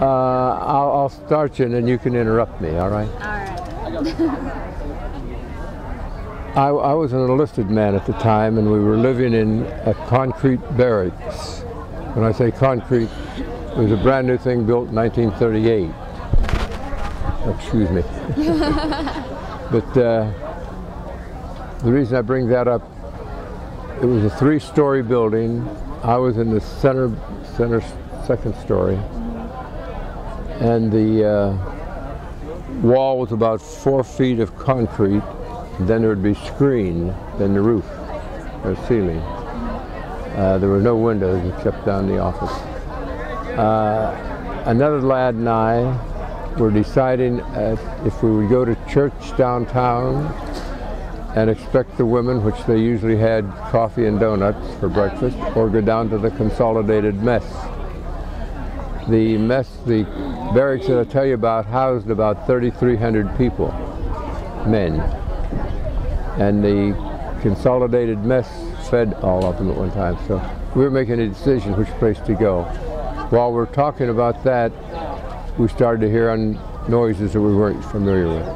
I'll start you and then you can interrupt me, all right? All right. I was an enlisted man at the time, and we were living in a concrete barracks. When I say concrete, it was a brand new thing built in 1938. Excuse me. But the reason I bring that up, it was a 3-story building. I was in the center second story, and the wall was about 4 feet of concrete. Then there would be screen, then the roof or ceiling. There were no windows except down the office. Another lad and I were deciding if we would go to church downtown and expect the women, which they usually had coffee and donuts for breakfast, or go down to the consolidated mess. The barracks that I tell you about housed about 3,300 people, men. And the consolidated mess fed all of them at one time. So we were making a decision which place to go. While we're talking about that, we started to hear noises that we weren't familiar with.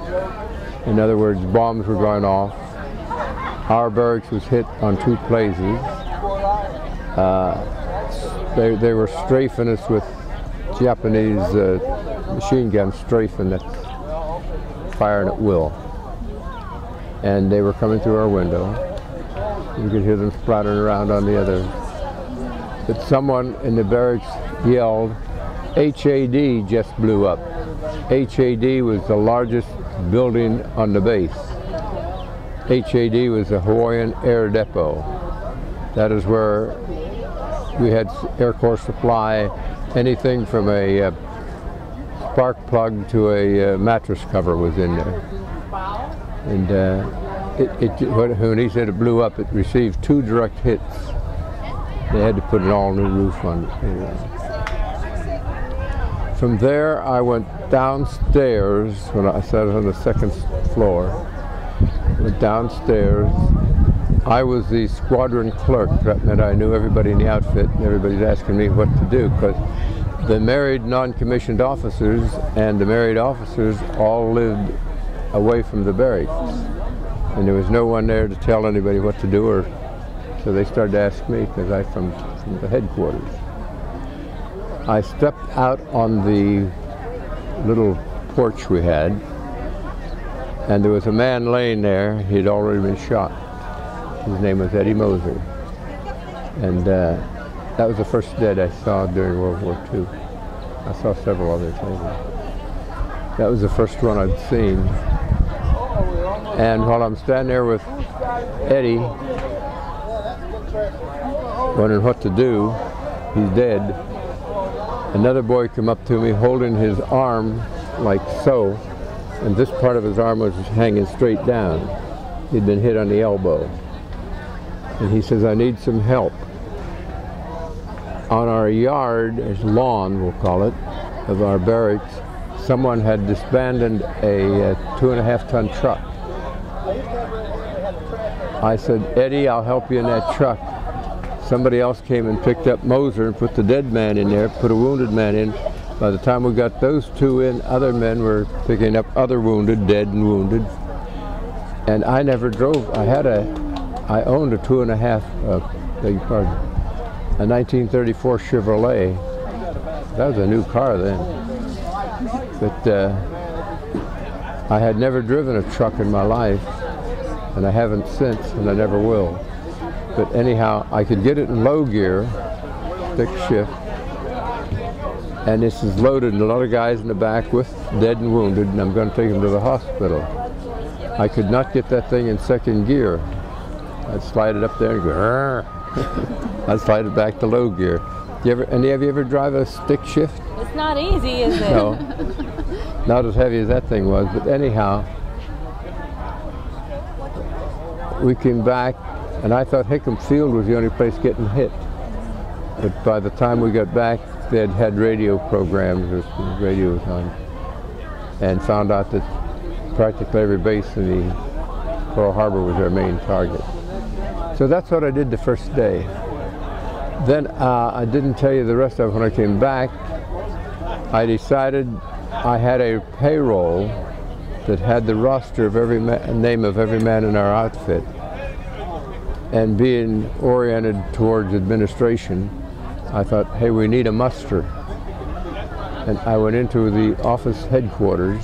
In other words, bombs were going off. Our barracks was hit on 2 places. They were strafing us with Japanese machine guns, strafing that firing at will. And they were coming through our window. You could hear them splattering around on the other. But someone in the barracks yelled, HAD just blew up. HAD was the largest building on the base. HAD was the Hawaiian Air Depot. That is where we had Air Corps supply, anything from a spark plug to a mattress cover was in there. And when he said it blew up, it received 2 direct hits. They had to put an all-new roof on it. From there, I went downstairs when I sat on the 2nd floor. Went downstairs. I was the squadron clerk. That meant I knew everybody in the outfit, and everybody's asking me what to do, because the married non-commissioned officers and the married officers all lived away from the barracks, and there was no one there to tell anybody what to do, so they started to ask me, because I'm from the headquarters. I stepped out on the little porch we had, and there was a man laying there. He'd already been shot. His name was Eddie Moser, and that was the first dead I saw during World War II. I saw several others later. That was the first one I'd seen. And while I'm standing there with Eddie, wondering what to do, he's dead, another boy came up to me holding his arm like so, and this part of his arm was hanging straight down. He'd been hit on the elbow. And he says, I need some help. On our yard, or lawn we'll call it, of our barracks, someone had disbanded a 2.5-ton truck. I said, Eddie, I'll help you in that truck. Somebody else came and picked up Moser and put the dead man in there, put a wounded man in. By the time we got those 2 in, other men were picking up other wounded, dead and wounded. And I never drove. I owned a 1934 Chevrolet. That was a new car then. But I had never driven a truck in my life, and I haven't since, and I never will. But anyhow, I could get it in low gear, stick shift, and this is loaded, and a lot of guys in the back with dead and wounded, and I'm going to take them to the hospital. I could not get that thing in 2nd gear. I'd slide it up there and go, I'd slide it back to low gear. Any of you ever drive a stick shift? It's not easy, is it? No. Not as heavy as that thing was, but anyhow, we came back, and I thought Hickam Field was the only place getting hit. But by the time we got back, they had had radio programs, or radios on, and found out that practically every base in the Pearl Harbor was their main target. So that's what I did the first day. Then I didn't tell you the rest of it when I came back. I decided I had a payroll that had the roster of every name of every man in our outfit. And being oriented towards administration, I thought, hey, we need a muster. And I went into the office headquarters,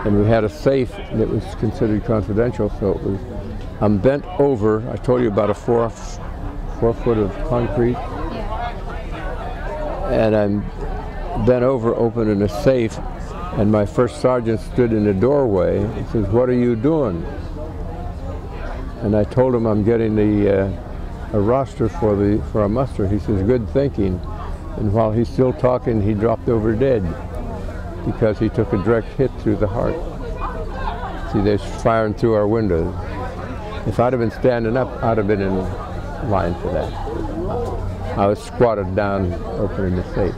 and we had a safe that was considered confidential, so it was, I'm bent over. I told you about a 4 foot of concrete. And I'm bent over, opening a safe, and my first sergeant stood in the doorway and says, "What are you doing?" And I told him I'm getting a roster for a muster. He says, "Good thinking." And while he's still talking, he dropped over dead because he took a direct hit through the heart. See, they're firing through our windows. If I'd have been standing up, I'd have been in line for that. I was squatted down opening the safe.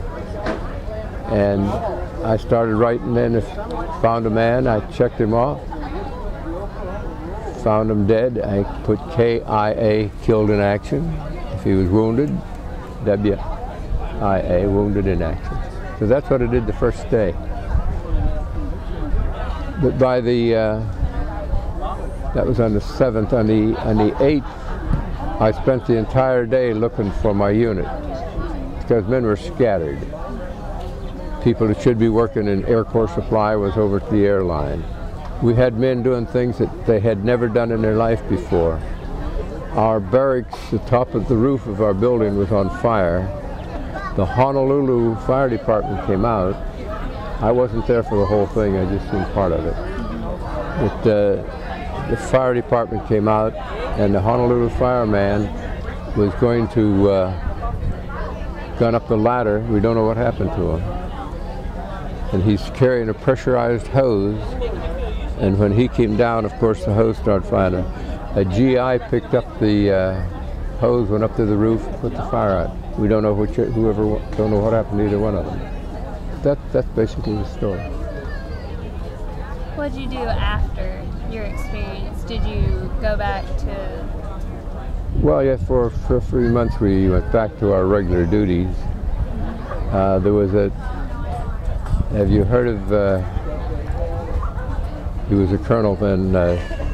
And I started writing in. Found a man, I checked him off. Found him dead. I put KIA, killed in action. If he was wounded, WIA, wounded in action. So that's what I did the first day. But by the, that was on the 7th, on the 8th, I spent the entire day looking for my unit because men were scattered. People that should be working in Air Corps Supply was over at the airline. We had men doing things that they had never done in their life before. Our barracks, the top of the roof of our building was on fire. The Honolulu Fire Department came out. I wasn't there for the whole thing, I just seen part of it. But the fire department came out, and the Honolulu fireman was going to gun up the ladder. We don't know what happened to him. And he's carrying a pressurized hose, and when he came down, of course, the hose started firing. A GI picked up the hose, went up to the roof, put the fire out. We don't know don't know what happened to either one of them. That's basically the story. What did you do after your experience? Did you go back to? Well, yeah, for 3 months we went back to our regular duties. There was have you heard of, he was a colonel then,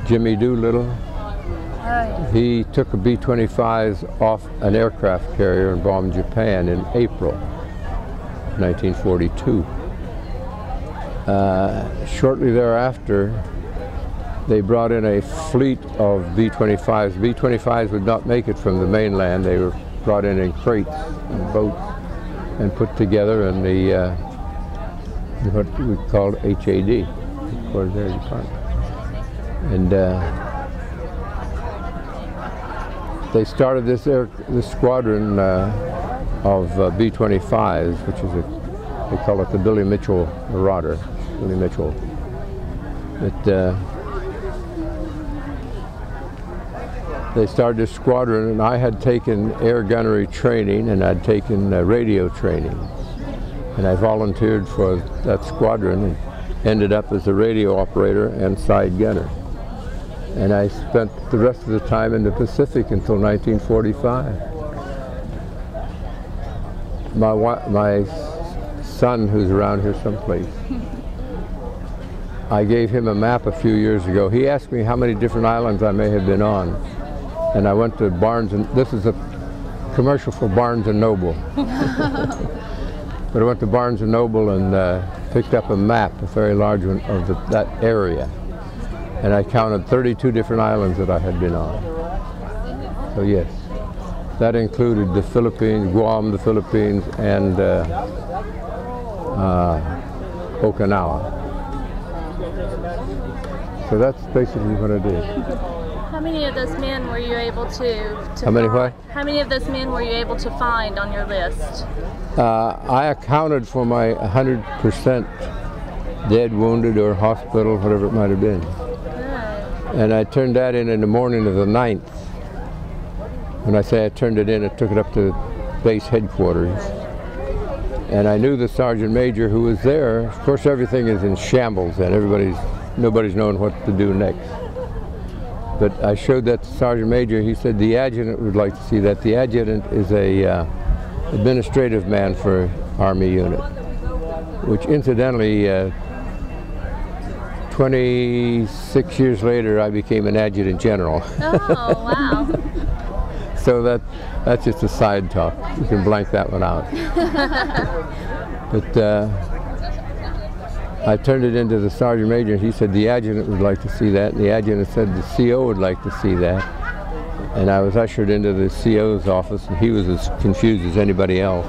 Jimmy Doolittle? Oh, yeah. He took a B-25s off an aircraft carrier and bombed Japan in April 1942. Shortly thereafter, they brought in a fleet of B-25s. B-25s would not make it from the mainland. They were brought in crates and boats and put together in the what we called HAD, Corps Air Department. And they started this squadron of B-25s, which is they call it the Billy Mitchell Marauder, Billy Mitchell. They started this squadron, and I had taken air gunnery training, and I'd taken radio training. And I volunteered for that squadron and ended up as a radio operator and side gunner. And I spent the rest of the time in the Pacific until 1945. My son, who's around here someplace, I gave him a map a few years ago. He asked me how many different islands I may have been on. And I went to Barnes, and this is a commercial for Barnes and Noble. But I went to Barnes and Noble and picked up a map, a very large one, of that area. And I counted 32 different islands that I had been on. So yes, that included the Philippines, Guam, the Philippines, and Okinawa. So that's basically what I did. How many of those men were you able to How many what? How many of those men were you able to find on your list? I accounted for my 100% dead, wounded, or hospital, whatever it might have been. Good. And I turned that in the morning of the 9th. When I say I turned it in, I took it up to base headquarters. And I knew the sergeant major who was there. Of course, everything is in shambles, and nobody's knowing what to do next. But I showed that to Sergeant Major. He said the adjutant would like to see that. The adjutant is a administrative man for Army unit. which incidentally, 26 years later, I became an adjutant general. Oh, wow. So that's just a side talk. You can blank that one out. But I turned it into the sergeant major, and he said the adjutant would like to see that, and the adjutant said the CO would like to see that. And I was ushered into the CO's office, and he was as confused as anybody else.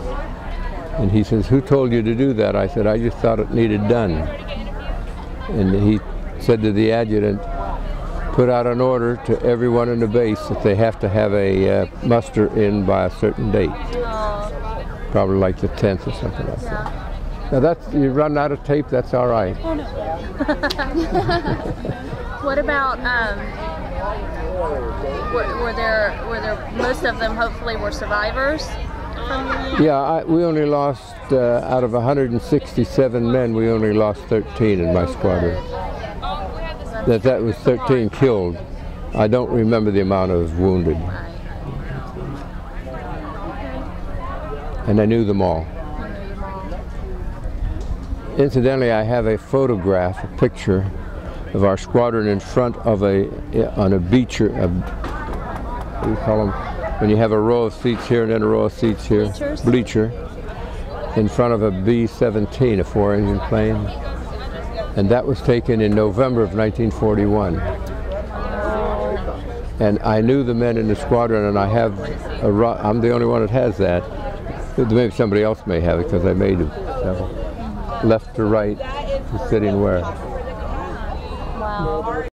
And he says, "Who told you to do that?" I said, "I just thought it needed done." And he said to the adjutant, "Put out an order to everyone in the base that they have to have a muster in by a certain date." Probably like the 10th or something like that. Now that's, you run out of tape, that's all right. Oh, no. What about, were there most of them hopefully were survivors from your unit? Yeah, we only lost, out of 167 men, we only lost 13 in my squadron. That was 13 killed. I don't remember the amount of wounded. And I knew them all. Incidentally, I have a photograph, a picture of our squadron in front of on a beacher, what do you call them? When you have a row of seats here and then a row of seats here. Bleachers? Bleacher. In front of a B-17, a 4-engine plane. And that was taken in November of 1941. And I knew the men in the squadron, and I have I'm the only one that has that. Maybe somebody else may have it because I made it. Left to right, who's sitting where. Wow.